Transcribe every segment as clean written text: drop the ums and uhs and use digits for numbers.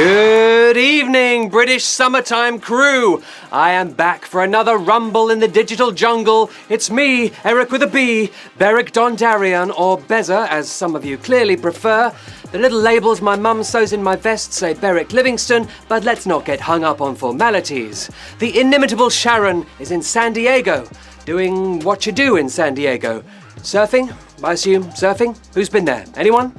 Good evening, British summertime crew. I am back for another rumble in the digital jungle. It's me, Eric with a B, Beric Dondarrion, or Beza, as some of you clearly prefer. The little labels my mum sews in my vest say Beric Livingstone, but let's not get hung up on formalities. The inimitable Sharon is in San Diego, doing what you do in San Diego. Surfing? I assume surfing? Who's been there? Anyone?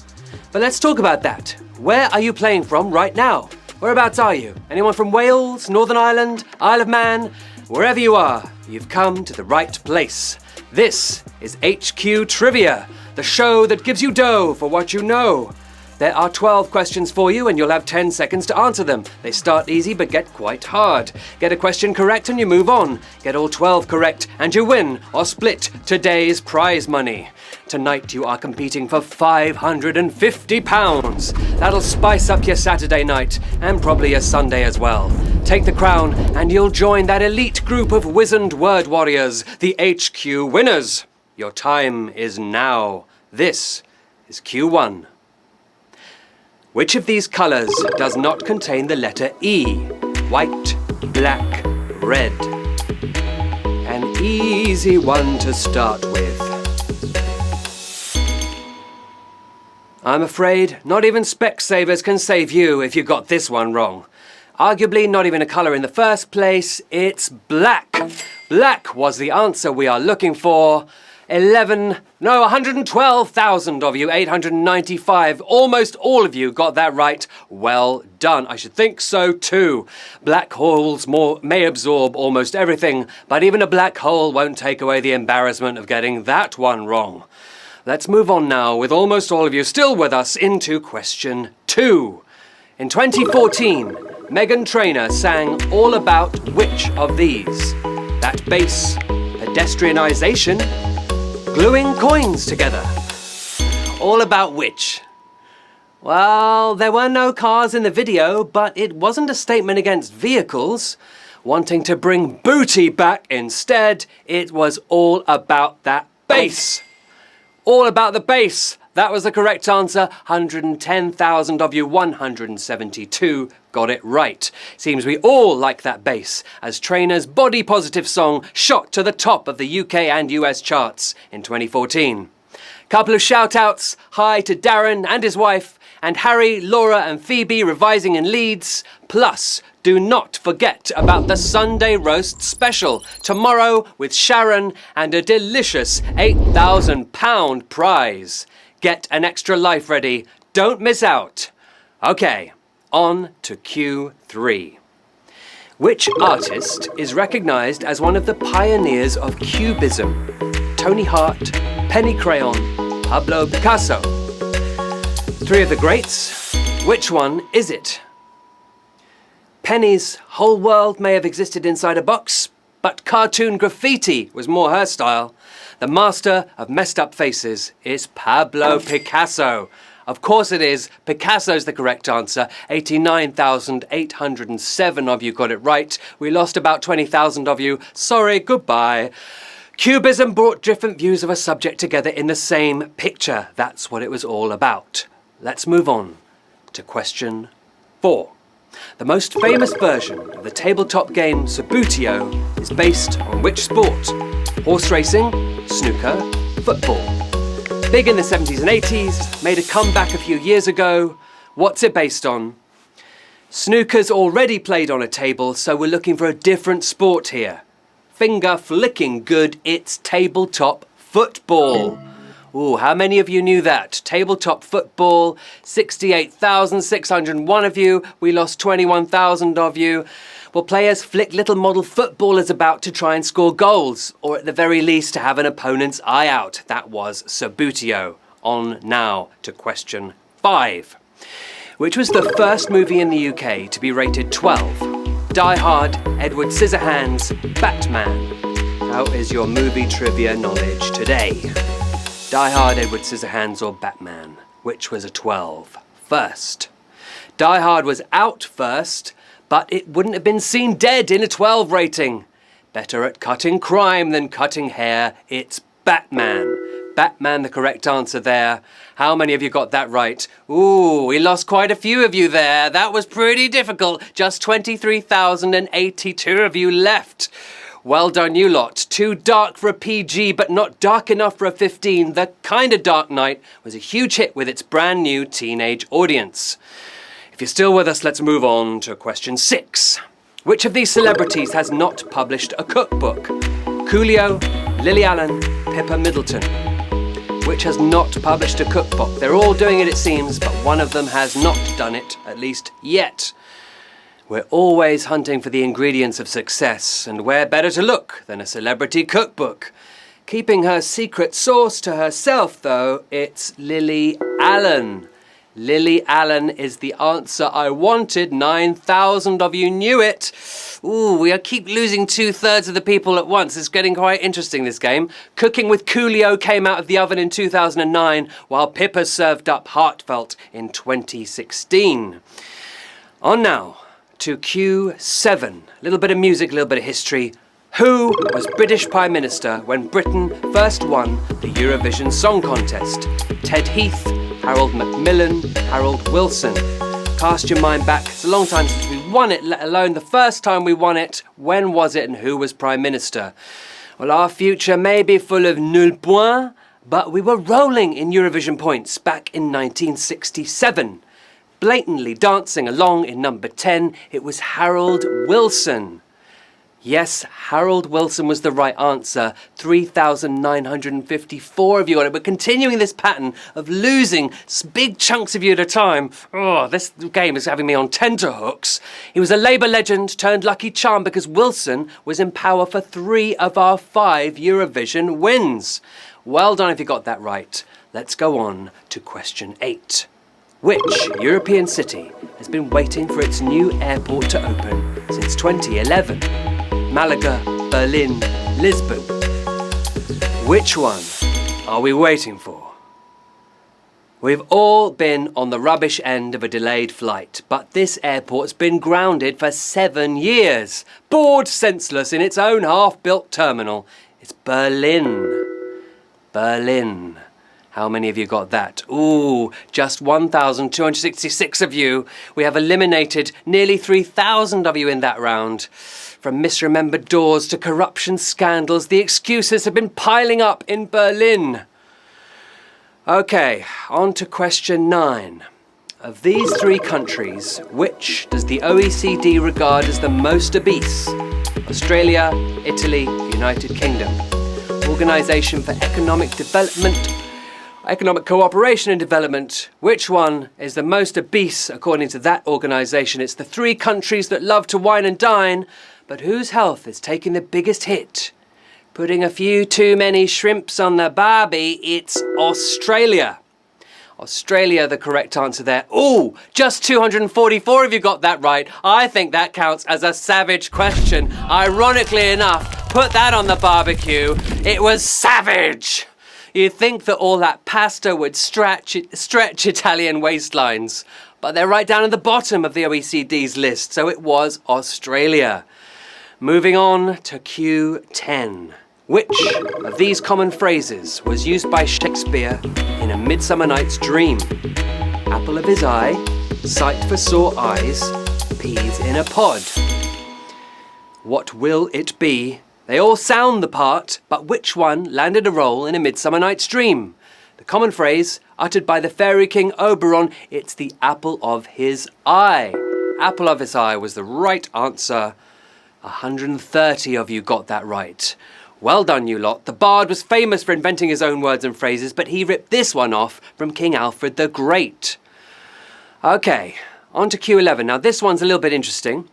But let's talk about that. Where are you playing from right now? Whereabouts are you? Anyone from Wales, Northern Ireland, Isle of Man? Wherever you are, you've come to the right place. This is HQ Trivia, the show that gives you dough for what you know. There are 12 questions for you and you'll have 10 seconds to answer them. They start easy but get quite hard. Get a question correct and you move on. Get all 12 correct and you win or split today's prize money. Tonight you are competing for £550. That'll spice up your Saturday night and probably your Sunday as well. Take the crown and you'll join that elite group of wizened word warriors, the HQ winners. Your time is now. This is Q1. Which of these colours does not contain the letter E? White, black, red. An easy one to start with. I'm afraid not even Specsavers can save you if you got this one wrong. Arguably not even a colour in the first place, it's black. Black was the answer we are looking for. 112,000 of you, 895. Almost all of you got that right. Well done. I should think so too. Black holes may absorb almost everything, but even a black hole won't take away the embarrassment of getting that one wrong. Let's move on now, with almost all of you still with us, into question 2. In 2014, Meghan Trainor sang all about which of these? That base, pedestrianisation, gluing coins together. All about which? Well, there were no cars in the video, but it wasn't a statement against vehicles. Wanting to bring booty back instead, it was all about that bass. All about the bass. That was the correct answer. 110,000 of you, 172 got it right. Seems we all like that bass, as Trainor's body-positive song shot to the top of the UK and US charts in 2014. Couple of shout-outs. Hi to Darren and his wife, and Harry, Laura and Phoebe revising in Leeds. Plus, do not forget about the Sunday Roast Special tomorrow with Sharon and a delicious £8,000 prize. Get an extra life ready. Don't miss out. Okay, on to Q3. Which artist is recognised as one of the pioneers of Cubism? Tony Hart, Penny Crayon, Pablo Picasso. 3 of the greats. Which one is it? Penny's whole world may have existed inside a box, but cartoon graffiti was more her style. The master of messed up faces is Pablo Picasso. Of course it is. Picasso's the correct answer. 89,807 of you got it right. We lost about 20,000 of you. Sorry, goodbye. Cubism brought different views of a subject together in the same picture. That's what it was all about. Let's move on to question 4. The most famous version of the tabletop game Subbuteo is based on which sport? Horse racing, snooker, football. Big in the 70s and 80s, made a comeback a few years ago. What's it based on? Snooker's already played on a table, so we're looking for a different sport here. Finger flicking good, it's tabletop football. Ooh, how many of you knew that? Tabletop football, 68,601 of you. We lost 21,000 of you. Well, players flick little model footballers about to try and score goals, or at the very least to have an opponent's eye out. That was Subbuteo. On now to question 5. Which was the first movie in the UK to be rated 12? Die Hard, Edward Scissorhands, Batman. How is your movie trivia knowledge today? Die Hard, Edward Scissorhands or Batman? Which was a 12 first? Die Hard was out first, but it wouldn't have been seen dead in a 12 rating. Better at cutting crime than cutting hair, it's Batman. Batman, the correct answer there. How many of you got that right? Ooh, we lost quite a few of you there. That was pretty difficult. Just 23,082 of you left. Well done, you lot. Too dark for a PG, but not dark enough for a 15. The Kinda Dark Knight was a huge hit with its brand new teenage audience. If you're still with us, let's move on to question 6. Which of these celebrities has not published a cookbook? Coolio, Lily Allen, Pippa Middleton. Which has not published a cookbook? They're all doing it, it seems, but one of them has not done it, at least yet. We're always hunting for the ingredients of success, and where better to look than a celebrity cookbook? Keeping her secret sauce to herself, though, it's Lily Allen. Lily Allen is the answer I wanted. 9,000 of you knew it. Ooh, we keep losing 2/3 of the people at once. It's getting quite interesting, this game. Cooking with Coolio came out of the oven in 2009, while Pippa served up Heartfelt in 2016. On now to Q7. A little bit of music, a little bit of history. Who was British Prime Minister when Britain first won the Eurovision Song Contest? Ted Heath, Harold Macmillan, Harold Wilson. Cast your mind back. It's a long time since we won it, let alone the first time we won it. When was it and who was Prime Minister? Well, our future may be full of nul points, but we were rolling in Eurovision points back in 1967. Blatantly dancing along in number 10, it was Harold Wilson. Yes, Harold Wilson was the right answer. 3,954 of you got it. We're continuing this pattern of losing big chunks of you at a time. Oh, this game is having me on tenterhooks. He was a Labour legend turned lucky charm because Wilson was in power for 3 of our 5 Eurovision wins. Well done if you got that right. Let's go on to question 8. Which European city has been waiting for its new airport to open since 2011? Malaga, Berlin, Lisbon. Which one are we waiting for? We've all been on the rubbish end of a delayed flight, but this airport's been grounded for 7 years, bored senseless in its own half-built terminal. It's Berlin. Berlin. How many of you got that? Ooh, just 1,266 of you. We have eliminated nearly 3,000 of you in that round. From misremembered doors to corruption scandals, the excuses have been piling up in Berlin. Okay, on to question 9. Of these 3 countries, which does the OECD regard as the most obese? Australia, Italy, United Kingdom. Organisation for Economic Cooperation and Development. Which one is the most obese according to that organisation? It's the 3 countries that love to wine and dine, but whose health is taking the biggest hit? Putting a few too many shrimps on the barbie, it's Australia. Australia, the correct answer there. Ooh, just 244 of you got that right. I think that counts as a savage question. Ironically enough, put that on the barbecue. It was savage. You'd think that all that pasta would stretch Italian waistlines, but they're right down at the bottom of the OECD's list, so it was Australia. Moving on to Q10. Which of these common phrases was used by Shakespeare in A Midsummer Night's Dream? Apple of his eye, sight for sore eyes, peas in a pod. What will it be? They all sound the part, but which one landed a role in A Midsummer Night's Dream? The common phrase, uttered by the fairy king Oberon, it's the apple of his eye. Apple of his eye was the right answer. 130 of you got that right. Well done, you lot. The bard was famous for inventing his own words and phrases, but he ripped this one off from King Alfred the Great. Okay, on to Q11. Now this one's a little bit interesting.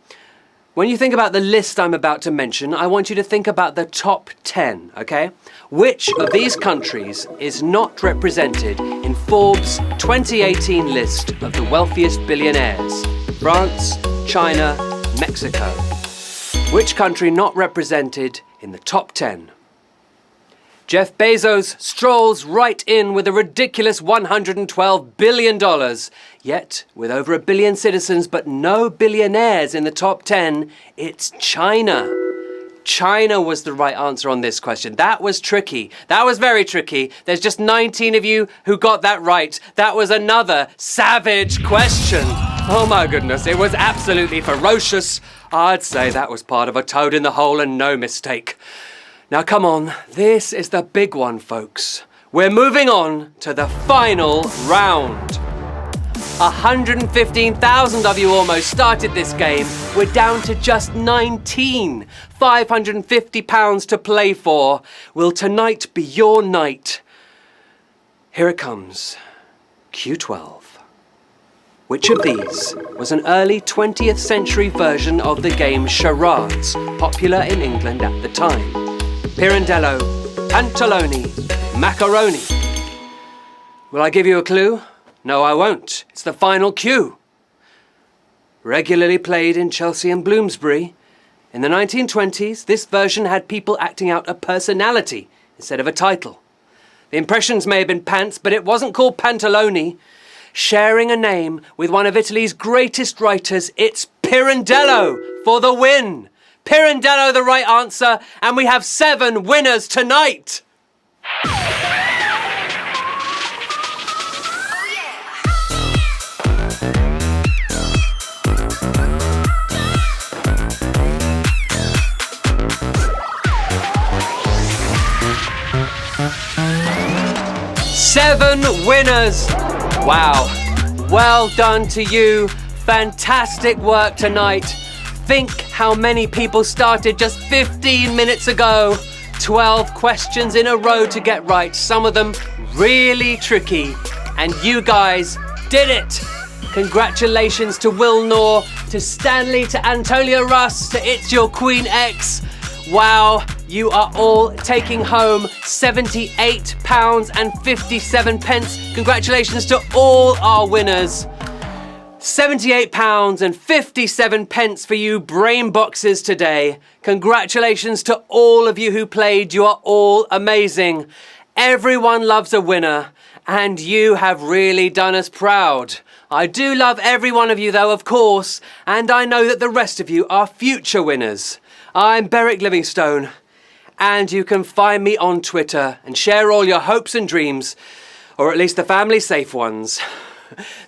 When you think about the list I'm about to mention, I want you to think about the top 10, okay? Which of these countries is not represented in Forbes' 2018 list of the wealthiest billionaires? France, China, Mexico. Which country not represented in the top 10? Jeff Bezos strolls right in with a ridiculous $112 billion. Yet, with over 1 billion citizens but no billionaires in the top 10, it's China. China was the right answer on this question. That was tricky. That was very tricky. There's just 19 of you who got that right. That was another savage question. Oh my goodness, it was absolutely ferocious. I'd say that was part of a toad in the hole and no mistake. Now come on, this is the big one, folks. We're moving on to the final round. 115,000 of you almost started this game. We're down to just 19. £550 to play for. Will tonight be your night? Here it comes. Q12. Which of these was an early 20th century version of the game charades, popular in England at the time? Pirandello, Pantalone, Macaroni. Will I give you a clue? No, I won't. It's the final cue. Regularly played in Chelsea and Bloomsbury. In the 1920s, this version had people acting out a personality instead of a title. The impressions may have been pants, but it wasn't called Pantalone. Sharing a name with one of Italy's greatest writers, it's Pirandello for the win. Pirandello the right answer, and we have 7 winners tonight. Seven winners. Wow. Well done to you. Fantastic work tonight. Think how many people started just 15 minutes ago. 12 questions in a row to get right. Some of them really tricky. And you guys did it. Congratulations to Will Knorr, to Stanley, to Antonia Russ, to It's Your Queen X. Wow, you are all taking home £78.57. Congratulations to all our winners. £78.57 for you brain boxes today. Congratulations to all of you who played. You are all amazing. Everyone loves a winner, and you have really done us proud. I do love every one of you though, of course, and I know that the rest of you are future winners. I'm Beric Livingstone, and you can find me on Twitter and share all your hopes and dreams, or at least the family safe ones.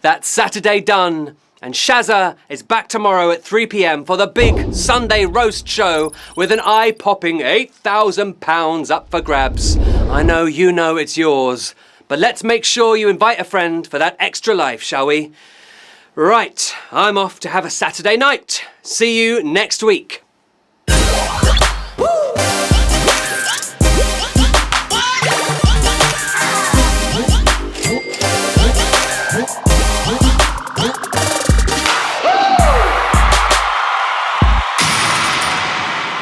That's Saturday done, and Shazza is back tomorrow at 3 p.m. for the big Sunday roast show with an eye-popping £8,000 up for grabs. I know you know it's yours, but let's make sure you invite a friend for that extra life, shall we? Right, I'm off to have a Saturday night. See you next week.